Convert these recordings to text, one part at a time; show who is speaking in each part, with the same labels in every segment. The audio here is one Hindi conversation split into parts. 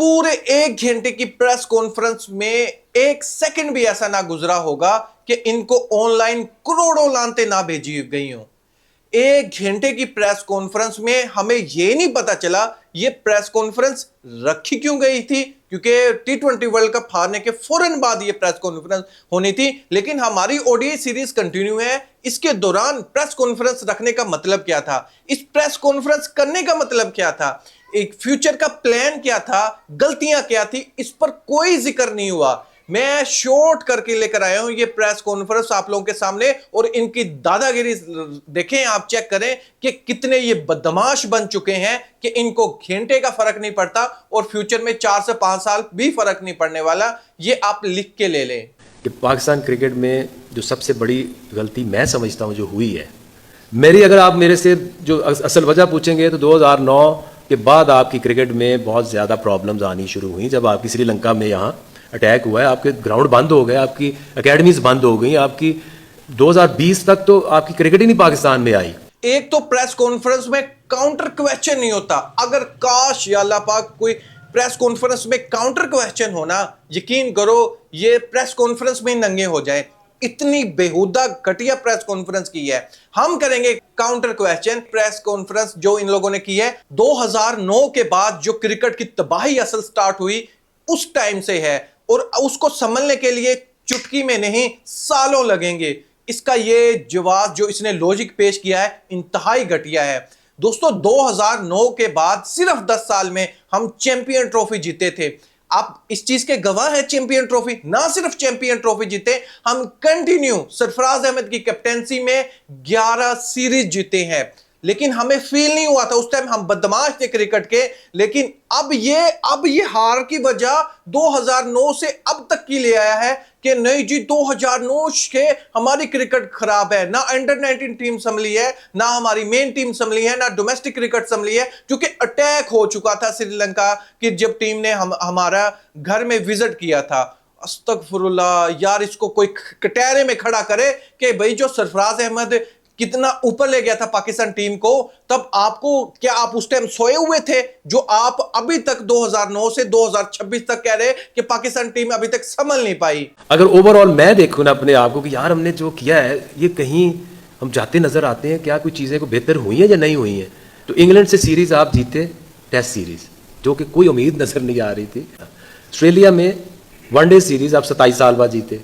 Speaker 1: पूरे 1 घंटे की प्रेस कॉन्फ्रेंस में 1 सेकंड भी ऐसा ना गुजरा होगा कि इनको ऑनलाइन करोड़ों लानते ना भेजी गई हो। 1 घंटे की प्रेस कॉन्फ्रेंस में हमें यह नहीं पता चला ये प्रेस कॉन्फ्रेंस रखी क्यों गई थी, क्योंकि T20 वर्ल्ड कप हारने के फौरन बाद ये प्रेस कॉन्फ्रेंस होनी थी। लेकिन हमारी ओडीआई सीरीज कंटिन्यू है, इसके दौरान प्रेस कॉन्फ्रेंस रखने का मतलब क्या था, इस प्रेस कॉन्फ्रेंस करने का मतलब क्या था, एक फ्यूचर का प्लान क्या था, गलतियां क्या थी, इस पर कोई जिक्र नहीं हुआ। मैं शॉर्ट करके लेकर आया हूं ये प्रेस कॉन्फ्रेंस आप लोगों के सामने, और इनकी दादागिरी देखें, आप चेक करें कि कितने ये बदमाश बन चुके हैं कि इनको घंटे का फर्क नहीं पड़ता और फ्यूचर में 4 से 5 साल भी फर्क नहीं पड़ने वाला। ये आप लिख के ले लें
Speaker 2: कि पाकिस्तान क्रिकेट में जो सबसे बड़ी गलती मैं समझता हूं जो हुई है, मेरी अगर आप मेरे से जो असल वजह पूछेंगे तो 2009 के बाद आपकी क्रिकेट में बहुत ज़्यादा प्रॉब्लम्स आनी शुरू हुई। जब आपकी श्रीलंका में यहाँ अटैक हुआ है, आपके ग्राउंड बंद हो गए, आपकी एकेडमीज बंद हो गई, आपकी 2020 तक तो आपकी क्रिकेट ही नहीं पाकिस्तान में आई।
Speaker 1: एक तो प्रेस कॉन्फ्रेंस में काउंटर क्वेश्चन नहीं होता, अगर काश या अल्लाह पाक कोई प्रेस कॉन्फ्रेंस में काउंटर क्वेश्चन होना, यकीन करो ये प्रेस कॉन्फ्रेंस में नंगे हो जाए। इतनी बेहुदा घटिया प्रेस कॉन्फ्रेंस की है। हम करेंगे काउंटर क्वेश्चन। प्रेस कॉन्फ्रेंस जो इन लोगों ने की है 2009 के बाद जो क्रिकेट की तबाही असल स्टार्ट हुई उस टाइम से है, और उसको संभलने के लिए चुटकी में नहीं सालों लगेंगे। इसका ये जवाब जो इसने लॉजिक पेश किया है इंतहाई घटिया है। दोस्तों 2009 के बाद सिर्फ 10 साल में हम चैंपियन ट्रॉफी जीते थे। आप इस चीज के गवाह हैं, चैंपियन ट्रॉफी, ना सिर्फ चैंपियन ट्रॉफी जीते, हम कंटिन्यू सरफराज अहमद की कैप्टेंसी में 11 सीरीज जीते हैं। लेकिन हमें फील नहीं हुआ था उस टाइम, हम बदमाश थे क्रिकेट के। लेकिन अब ये हार की वजह 2009 से अब तक की ले आया है कि नहीं जी 2009 के हमारी क्रिकेट खराब है, ना अंडर 19 टीम संभली है, ना हमारी मेन टीम संभली है, ना डोमेस्टिक क्रिकेट संभली है, क्योंकि अटैक हो चुका था श्रीलंका की जब टीम ने हमारा घर में विजिट किया था। अस्तगफुरुल्लाह यार, इसको कोई कटहरे में खड़ा करे कि भाई जो सरफराज अहमद कितना ऊपर ले गया था पाकिस्तान टीम को, तब आपको क्या आप उस टाइम सोए हुए थे जो आप अभी तक 2009 से 2026 तक कह रहे कि पाकिस्तान टीम अभी तक संभल नहीं पाई।
Speaker 2: अगर ओवरऑल मैं देखूं ना अपने आप को कि यार हमने जो किया है ये कहीं हम जाते नजर आते हैं, क्या कोई चीज़ें को बेहतर हुई हैं या नहीं हुई हैं। तो इंग्लैंड से सीरीज आप जीते, टेस्ट सीरीज जो कि कोई उम्मीद नजर नहीं आ रही थी। ऑस्ट्रेलिया में वनडे सीरीज आप 27 साल बाद जीते।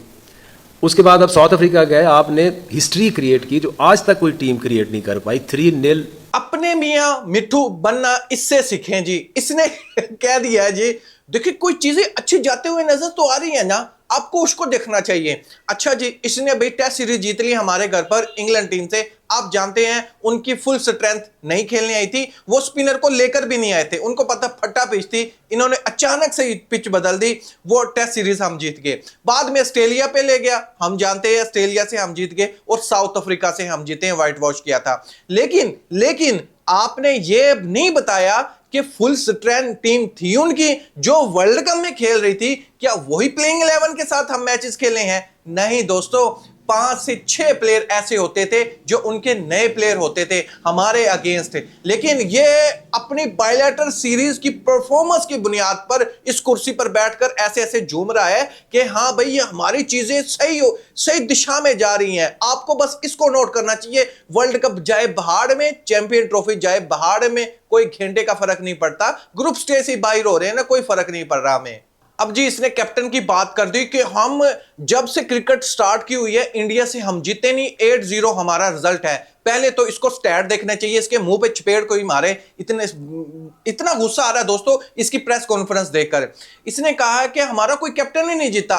Speaker 2: उसके बाद अब साउथ अफ्रीका गए, आपने हिस्ट्री क्रिएट की जो आज तक कोई टीम क्रिएट नहीं कर पाई, 3-0।
Speaker 1: अपने मियां मिट्ठू बनना इससे सीखें जी। इसने कह दिया है जी, देखिए कोई चीजें अच्छी जाते हुए नजर तो आ रही है ना, आपको उसको देखना चाहिए। अच्छा जी, इसने भाई टेस्ट सीरीज जीत ली हमारे घर पर इंग्लैंड टीम से। आप जानते हैं उनकी फुल स्ट्रेंथ नहीं खेलने आई थी, वो स्पिनर को लेकर भी नहीं आए थे, उनको पता फट्टा पिच थी, इन्होंने अचानक से पिच बदल दी, वो टेस्ट सीरीज हम जीत गए। बाद में ऑस्ट्रेलिया पे ले गया, हम जानते हैं ऑस्ट्रेलिया से हम जीत गए, और साउथ अफ्रीका से हम जीते हैं, व्हाइट वॉश किया था। लेकिन आपने ये नहीं बताया कि फुल स्ट्रेंथ टीम थी उनकी जो वर्ल्ड कप में खेल रही थी, क्या वही प्लेइंग 11 के साथ हम मैचेस खेले हैं? नहीं दोस्तों, 5 से 6 प्लेयर ऐसे होते थे जो उनके नए प्लेयर होते थे हमारे अगेंस्ट। लेकिन ये अपनी बायलैटरल सीरीज की परफॉर्मेंस की बुनियाद पर इस कुर्सी पर बैठकर ऐसे ऐसे झूम रहा है कि हाँ भाई ये हमारी चीजें सही दिशा में जा रही हैं। आपको बस इसको नोट करना चाहिए, वर्ल्ड कप जाए बहाड़ में, चैंपियन ट्रॉफी जाए बहाड़ में, कोई घंटे का फर्क नहीं पड़ता। ग्रुप स्टेज से बाहर हो रहे हैं ना, कोई फर्क नहीं पड़ रहा हमें। अब जी इसने कैप्टन की बात कर दी कि हम जब से क्रिकेट स्टार्ट की हुई है इंडिया से हम जीते नहीं, 8-0 हमारा रिजल्ट है। पहले तो इसको स्टैट देखना चाहिए, इसके मुंह पे चपेड़ कोई मारे, इतना गुस्सा आ रहा है दोस्तों इसकी प्रेस कॉन्फ्रेंस देखकर। इसने कहा है कि हमारा कोई कैप्टन ही नहीं जीता,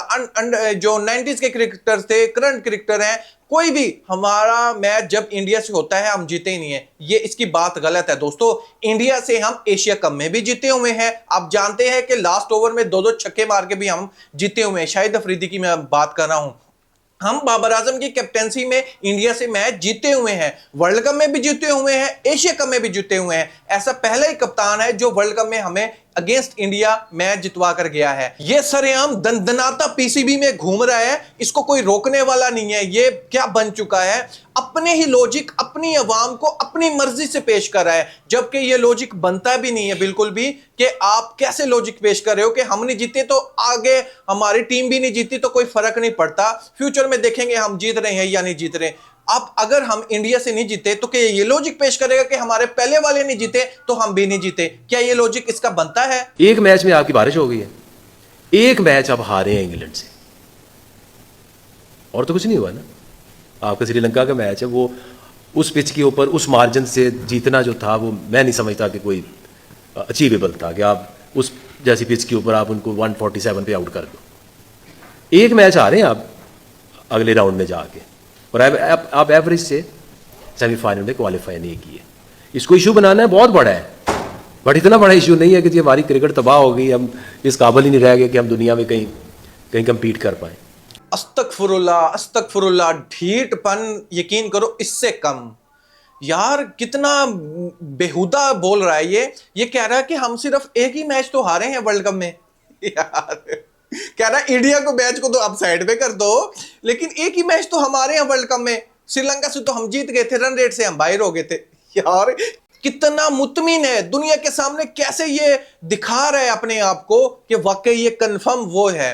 Speaker 1: जो 90s के क्रिकेटर थे, करंट क्रिकेटर हैं, कोई भी हमारा मैच जब इंडिया से होता है हम जीते ही नहीं है। ये इसकी बात गलत है दोस्तों। इंडिया से हम एशिया कप में भी जीते हुए हैं। आप जानते हैं कि लास्ट ओवर में 2-2 छक्के मार के भी हम जीते हुए हैं। शाहिद अफरीदी की मैं बात कर रहा हूं। हम बाबर आजम की कैप्टेंसी में इंडिया से मैच जीते हुए हैं, वर्ल्ड कप में भी जीते हुए हैं, एशिया कप में भी जीते हुए हैं। ऐसा पहला ही कप्तान है जो वर्ल्ड कप में हमें अगेंस्ट इंडिया मैच जितवा कर गया है। ये सरेआम दंदनाता पीसीबी में घूम रहा है, इसको कोई रोकने वाला नहीं है। ये क्या बन चुका है, अपने ही लॉजिक अपनी अवाम को अपनी मर्जी से पेश कर रहा है, जबकि ये लॉजिक बनता भी नहीं है बिल्कुल भी, कि आप कैसे लॉजिक पेश कर रहे हो कि हम नहीं जीते तो आगे हमारी टीम भी नहीं जीती तो कोई फर्क नहीं पड़ता, फ्यूचर में देखेंगे हम जीत रहे हैं या नहीं जीत रहे। अब अगर हम इंडिया से नहीं जीते तो क्या ये लॉजिक पेश करेगा कि हमारे पहले वाले नहीं जीते तो हम भी नहीं जीते? क्या ये लॉजिक इसका बनता है?
Speaker 2: एक मैच में आपकी बारिश हो गई है, एक मैच आप हारे हैं इंग्लैंड से, और तो कुछ नहीं हुआ ना। आपका श्रीलंका का मैच है, वो उस पिच के ऊपर उस मार्जिन से जीतना जो था वो मैं नहीं समझता कि कोई अचीवेबल था कि आप उस जैसी पिच के ऊपर आप उनको 147 पे आउट कर दो। एक मैच आ रहे हैं आप अगले राउंड में जाके, और आप एवरेज से सेमीफाइनल में क्वालिफाई नहीं किए। इसको इशू बनाना है बहुत बड़ा है, बट इतना बड़ा इशू नहीं है कि जी हमारी क्रिकेट तबाह हो गई, हम इस काबिल ही नहीं रह गए कि हम दुनिया में कहीं कहीं कम्पीट कर पाए।
Speaker 1: अस्तगफुरुल्लाह अस्तगफुरुल्लाह, ढीठपन यकीन करो इससे कम। यार कितना बेहुदा बोल रहा है ये कह रहा है कि हम सिर्फ एक ही मैच तो हारे हैं वर्ल्ड कप में। यार कह रहा है इंडिया को मैच को तो आप साइड पे कर दो, लेकिन एक ही मैच तो हमारे हैं वर्ल्ड कप में, श्रीलंका से तो हम जीत गए थे, रन रेट से हम बाहर हो गए थे। यार कितना मुतमिन है, दुनिया के सामने कैसे ये दिखा रहा है अपने आप को कि वाकई ये कंफर्म वो है।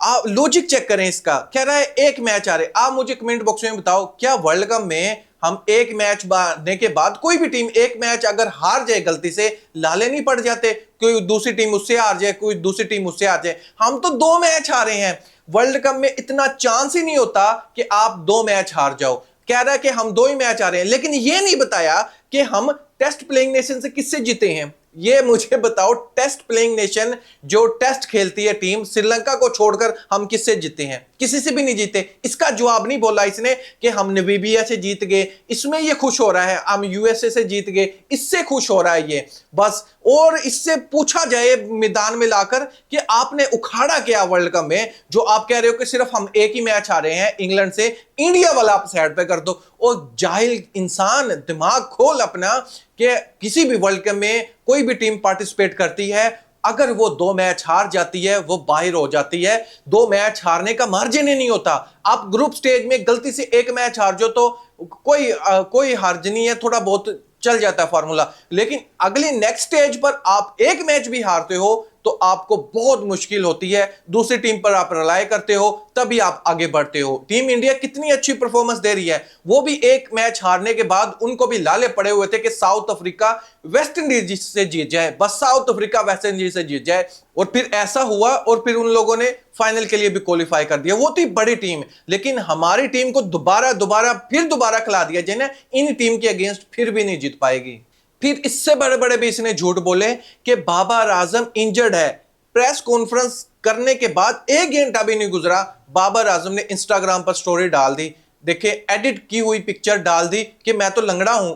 Speaker 1: आप लॉजिक चेक करें इसका, कह रहा है एक मैच आ रहे। आप मुझे कमेंट बॉक्स में बताओ, क्या वर्ल्ड कप में हम एक मैच बांधने के बाद कोई भी टीम एक मैच अगर हार जाए गलती से, लाले नहीं पड़ जाते? कोई दूसरी टीम उससे हार जाए, कोई दूसरी टीम उससे हार जाए, हम तो 2 मैच हारे हैं। वर्ल्ड कप में इतना चांस ही नहीं होता कि आप 2 मैच हार जाओ। कह रहा है कि हम 2 ही मैच हारे हैं, लेकिन ये नहीं बताया कि हम टेस्ट प्लेइंग नेशन से किससे जीते हैं। ये मुझे बताओ, टेस्ट प्लेइंग नेशन जो टेस्ट खेलती है टीम, श्रीलंका को छोड़कर हम किससे जीते हैं? किसी से भी नहीं जीते। इसका जवाब नहीं बोला इसने कि हम नामीबिया से जीत गए, इसमें ये खुश हो रहा है। हम यूएसए से जीत गए, इससे खुश हो रहा है ये बस। और इससे पूछा जाए मैदान में लाकर कि आपने उखाड़ा क्या वर्ल्ड कप में, जो आप कह रहे हो कि सिर्फ हम एक ही मैच हारे हैं इंग्लैंड से, इंडिया वाला आप साइड पे कर दो। और जाहिल इंसान, दिमाग खोल अपना, कि किसी भी वर्ल्ड कप में कोई भी टीम पार्टिसिपेट करती है, अगर वो 2 मैच हार जाती है वो बाहर हो जाती है। 2 मैच हारने का मार्जिन ही नहीं होता। आप ग्रुप स्टेज में गलती से एक मैच हार जो तो कोई हर्ज नहीं है, थोड़ा बहुत चल जाता है फॉर्मूला, लेकिन अगली नेक्स्ट स्टेज पर आप एक मैच भी हारते हो तो आपको बहुत मुश्किल होती है। दूसरी टीम पर आप रिलाय करते हो, तभी आप आगे बढ़ते हो। टीम इंडिया कितनी अच्छी परफॉर्मेंस दे रही है, वो भी एक मैच हारने के बाद उनको भी लाले पड़े हुए थे कि साउथ अफ्रीका वेस्ट इंडीज से जीत जाए, बस साउथ अफ्रीका वेस्ट इंडीज से जीत जाए। और फिर ऐसा हुआ, और फिर उन लोगों ने फाइनल के लिए भी क्वालिफाई कर दिया। वो थी बड़ी टीम, लेकिन हमारी टीम को दोबारा खिला दिया जिन्हें इन टीम के अगेंस्ट फिर भी नहीं जीत पाएगी। फिर इससे बड़े बड़े भी इसने झूठ बोले कि बाबर आजम इंजर्ड है। प्रेस कॉन्फ्रेंस करने के बाद 1 घंटा भी नहीं गुजरा, बाबर आजम ने इंस्टाग्राम पर स्टोरी डाल दी। देखिए, एडिट की हुई पिक्चर डाल दी कि मैं तो लंगड़ा हूं।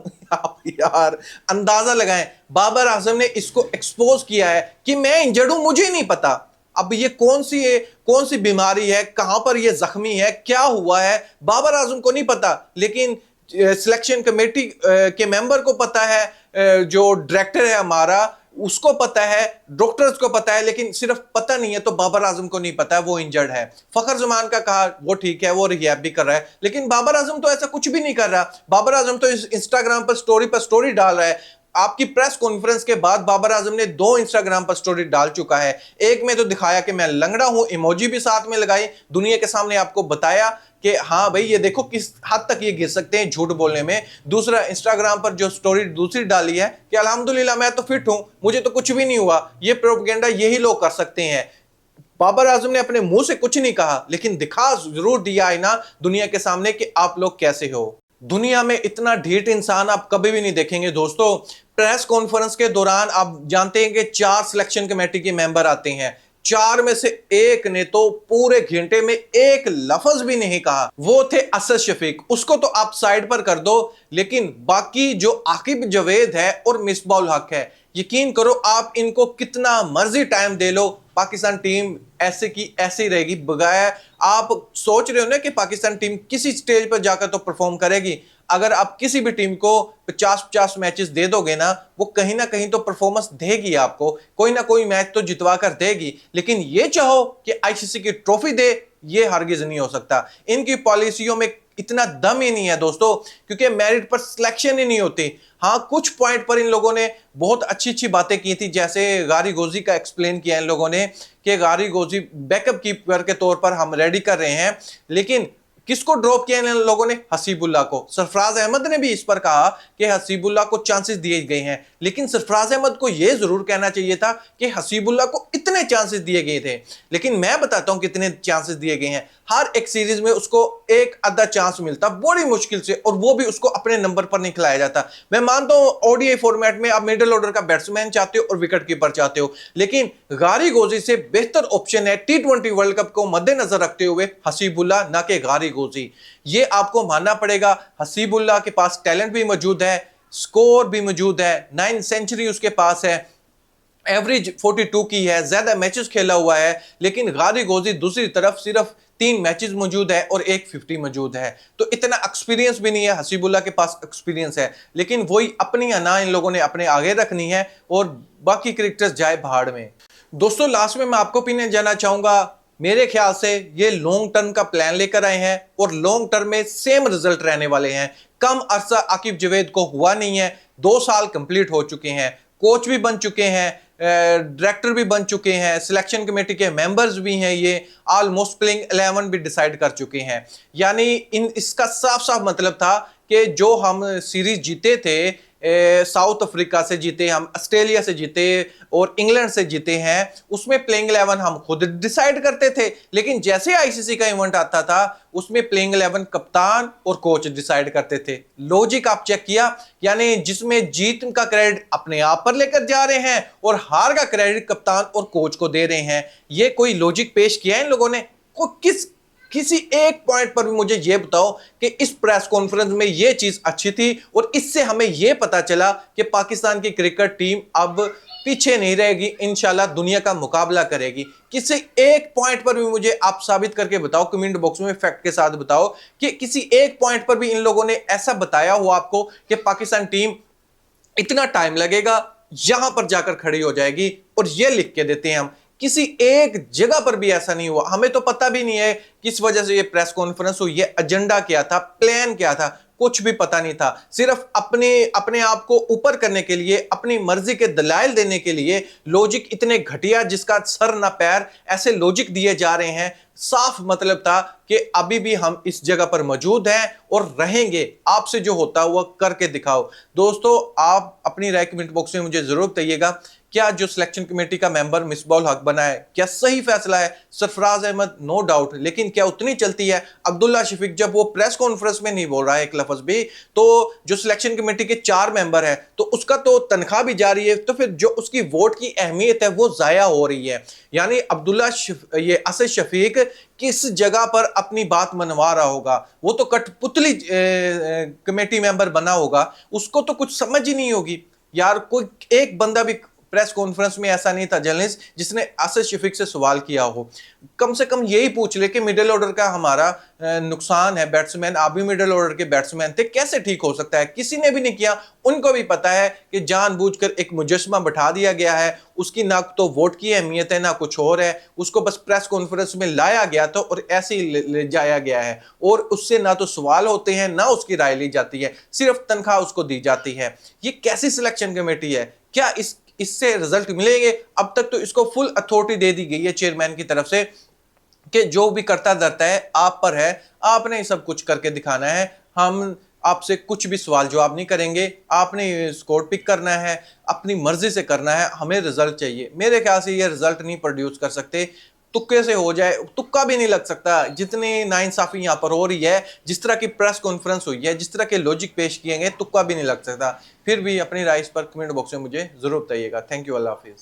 Speaker 1: यार अंदाजा लगाएं, बाबर आजम ने इसको एक्सपोज किया है कि मैं इंजर्ड हूं, मुझे नहीं पता। अब ये कौन सी बीमारी है, कहां पर ये जख्मी है, क्या हुआ है, बाबर आजम को नहीं पता, लेकिन सिलेक्शन कमेटी के मेंबर को पता है, जो डायरेक्टर है हमारा उसको पता है, डॉक्टर्स को पता है, लेकिन सिर्फ पता नहीं है तो बाबर आजम को नहीं पता है वो इंजर्ड है। फखर जमान का कहा वो ठीक है, वो रिहैब भी कर रहा है, लेकिन बाबर आजम तो ऐसा कुछ भी नहीं कर रहा। बाबर आजम तो इंस्टाग्राम पर स्टोरी डाल रहा है। आपकी प्रेस कॉन्फ्रेंस के बाद बाबर आजम ने 2 इंस्टाग्राम पर स्टोरी डाल चुका है। एक में तो दिखाया कि मैं लंगड़ा हूं, इमोजी भी साथ में लगाई, दुनिया के सामने आपको बताया कि हाँ भाई ये देखो किस हद तक ये गिर सकते हैं झूठ बोलने में। दूसरा, इंस्टाग्राम पर जो स्टोरी दूसरी डाली है कि अल्हम्दुलिल्लाह मैं तो फिट हूं, मुझे तो कुछ भी नहीं हुआ। ये प्रोपेगेंडा यही लोग कर सकते हैं। बाबर आजम ने अपने मुंह से कुछ नहीं कहा, लेकिन दिखा जरूर दिया है ना दुनिया के सामने कि आप लोग कैसे हो। दुनिया में इतना ढीठ इंसान आप कभी भी नहीं देखेंगे दोस्तों। प्रेस कॉन्फ्रेंस के दौरान आप जानते हैं कि 4 सिलेक्शन कमेटी के मेंबर आते हैं, 4 में से एक ने तो पूरे घंटे में एक लफ्ज भी नहीं कहा, वो थे असद शफीक। उसको तो आप साइड पर कर दो, लेकिन बाकी जो आकिब जावेद है और मिसबाउल हक है, यकीन करो आप इनको कितना मर्जी टाइम दे लो, पाकिस्तान टीम ऐसे की ऐसी रहेगी। बगैर आप सोच रहे हो ना कि पाकिस्तान टीम किसी स्टेज पर जाकर तो परफॉर्म करेगी, अगर आप किसी भी टीम को 50-50 मैचेस दे दोगे ना, वो कहीं ना कहीं तो परफॉर्मेंस देगी, आपको कोई ना कोई मैच तो जितवा कर देगी, लेकिन ये चाहो कि आईसीसी की ट्रॉफी दे, ये हरगिज नहीं हो सकता। इनकी पॉलिसियों में इतना दम ही नहीं है दोस्तों, क्योंकि मेरिट पर सिलेक्शन ही नहीं होती। हाँ, कुछ पॉइंट पर इन लोगों ने बहुत अच्छी अच्छी बातें की थी, जैसे गारी गोजी का एक्सप्लेन किया इन लोगों ने कि गारी गोजी बैकअप कीपर के तौर पर हम रेडी कर रहे हैं, लेकिन किसको ड्रॉप किया इन लोगों ने? हसीबुल्लाह को। सरफराज अहमद ने भी इस पर कहा कि हसीबुल्लाह को चांसेस दिए गए हैं, लेकिन सरफराज अहमद को यह जरूर कहना चाहिए था कि हसीबुल्लाह को इतने चांसेस दिए गए थे। लेकिन मैं बताता हूं कितने चांसेस दिए गए हैं। हर एक सीरीज में उसको एक आधा चांस मिलता, बड़ी मुश्किल से, और वो भी उसको अपने नंबर पर नहीं खिलाया जाता। मैं मानता हूं ओडीआई फॉर्मेट में आप मिडिल ऑर्डर का बैट्समैन चाहते हो और विकेट कीपर चाहते हो, लेकिन गारी गोजी से बेहतर ऑप्शन है T20 वर्ल्ड कप को मद्देनजर रखते हुए हसीबुल्लाह, ना कि गारी गोजी। ये आपको मानना पड़ेगा। हसीबुल्लाह के पास टैलेंट भी मौजूद है, स्कोर भी मौजूद है, 9 सेंचुरी उसके पास है, एवरेज 42 की है, ज्यादा मैचेस खेला हुआ है, लेकिन गारी गोजी दूसरी तरफ सिर्फ 3 मैचेस मौजूद है और एक 50 मौजूद है, तो इतना एक्सपीरियंस भी नहीं है। हसीबुल्लाह के पास एक्सपीरियंस है, लेकिन वही अपनी अना इन लोगों ने अपने आगे रखनी है और बाकी क्रिकेटर्स जाए भाड़ में। दोस्तों, लास्ट में मैं आपको ओपिनियन जानना चाहूंगा। मेरे ख्याल से ये लॉन्ग टर्म का प्लान लेकर आए हैं और लॉन्ग टर्म में सेम रिजल्ट रहने वाले हैं। कम अरसा आकिब जावेद को हुआ नहीं है, 2 साल कंप्लीट हो चुके हैं, कोच भी बन चुके हैं, डायरेक्टर भी बन चुके हैं, सिलेक्शन कमेटी के मेंबर्स भी हैं, ये ऑलमोस्ट प्लेइंग 11 भी डिसाइड कर चुके हैं। यानी इसका साफ साफ मतलब था कि जो हम सीरीज जीते थे, साउथ अफ्रीका से जीते, हम ऑस्ट्रेलिया से जीते और इंग्लैंड से जीते हैं, उसमें प्लेइंग 11 हम खुद डिसाइड करते थे, लेकिन जैसे आईसीसी का इवेंट आता था उसमें प्लेइंग 11 कप्तान और कोच डिसाइड करते थे। लॉजिक आप चेक किया, यानी जिसमें जीत का क्रेडिट अपने आप पर लेकर जा रहे हैं और हार का क्रेडिट कप्तान और कोच को दे रहे हैं। ये कोई लॉजिक पेश किया इन लोगों ने? किसी एक पॉइंट पर भी मुझे यह बताओ कि इस प्रेस कॉन्फ्रेंस में यह चीज अच्छी थी और इससे हमें यह पता चला कि पाकिस्तान की क्रिकेट टीम अब पीछे नहीं रहेगी, इंशाल्लाह दुनिया का मुकाबला करेगी। किसी एक पॉइंट पर भी मुझे आप साबित करके बताओ, कमेंट बॉक्स में फैक्ट के साथ बताओ कि किसी एक पॉइंट पर भी इन लोगों ने ऐसा बताया हो आपको कि पाकिस्तान टीम इतना टाइम लगेगा, यहां पर जाकर खड़ी हो जाएगी, और यह लिख के देते हैं हम। किसी एक जगह पर भी ऐसा नहीं हुआ। हमें तो पता भी नहीं है किस वजह से ये प्रेस कॉन्फ्रेंस हुई, ये एजेंडा क्या था, प्लान क्या था, कुछ भी पता नहीं था। सिर्फ अपने आप को ऊपर करने के लिए, अपनी मर्जी के दलाइल देने के लिए लॉजिक इतने घटिया जिसका सर ना पैर, ऐसे लॉजिक दिए जा रहे हैं। साफ मतलब था कि अभी भी हम इस जगह पर मौजूद हैं और रहेंगे, आपसे जो होता है वह करके दिखाओ। दोस्तों, आप अपनी राय कमेंट बॉक्स में मुझे जरूर बताइएगा, क्या जो सिलेक्शन कमेटी का मेंबर मिसबाउल हक बना है क्या सही फैसला है? सरफराज अहमद नो डाउट, लेकिन क्या उतनी चलती है? अब्दुल्ला शफीक जब वो प्रेस कॉन्फ्रेंस में नहीं बोल रहा है एक लफ्ज भी, तो जो सिलेक्शन कमेटी के 4 मेंबर है तो उसका तो तनख्वाह भी जा रही है, तो फिर जो उसकी वोट की अहमियत है वो जाया हो रही है। यानी ये असद शफीक किस जगह पर अपनी बात मनवा रहा होगा? वो तो कठपुतली कमेटी मेंबर बना होगा, उसको तो कुछ समझ ही नहीं होगी यार। कोई एक बंदा भी प्रेस कॉन्फ्रेंस में ऐसा नहीं था जर्नलिस्ट जिसने असद शफीक से सवाल किया हो। कम से कम यही पूछ ले कि मिडिल ऑर्डर का हमारा नुकसान है, बैट्समैन, आप भी मिडिल ऑर्डर के बैट्समैन थे, कैसे ठीक हो सकता है? किसी ने भी नहीं किया। उनको भी पता है कि जानबूझकर एक मुजस्समा बैठा दिया गया है, उसकी ना तो वोट की अहमियत है ना कुछ और है, उसको बस प्रेस कॉन्फ्रेंस में लाया गया था और ऐसे ही ले जाया गया है, और उससे ना तो सवाल होते हैं ना उसकी राय ली जाती है, सिर्फ तनख्वाह उसको दी जाती है। ये कैसी सिलेक्शन कमेटी है? क्या इससे रिजल्ट मिलेंगे? अब तक तो इसको फुल अथॉरिटी दे दी गई है चेयरमैन की तरफ से कि जो भी करता धरता है आप पर है, आपने सब कुछ करके दिखाना है, हम आपसे कुछ भी सवाल जवाब नहीं करेंगे, आपने स्कोर पिक करना है, अपनी मर्जी से करना है, हमें रिजल्ट चाहिए। मेरे ख्याल से ये रिजल्ट नहीं प्रोड्यूस कर सकते, तुक्के से हो जाए, तुक्का भी नहीं लग सकता। जितनी नाइंसाफी यहाँ पर हो रही है, जिस तरह की प्रेस कॉन्फ्रेंस हुई है, जिस तरह के लॉजिक पेश किए गए, तुक्का भी नहीं लग सकता। फिर भी अपनी राय इस पर कमेंट बॉक्स में मुझे जरूर बताइएगा। Thank you, Allah Hafiz.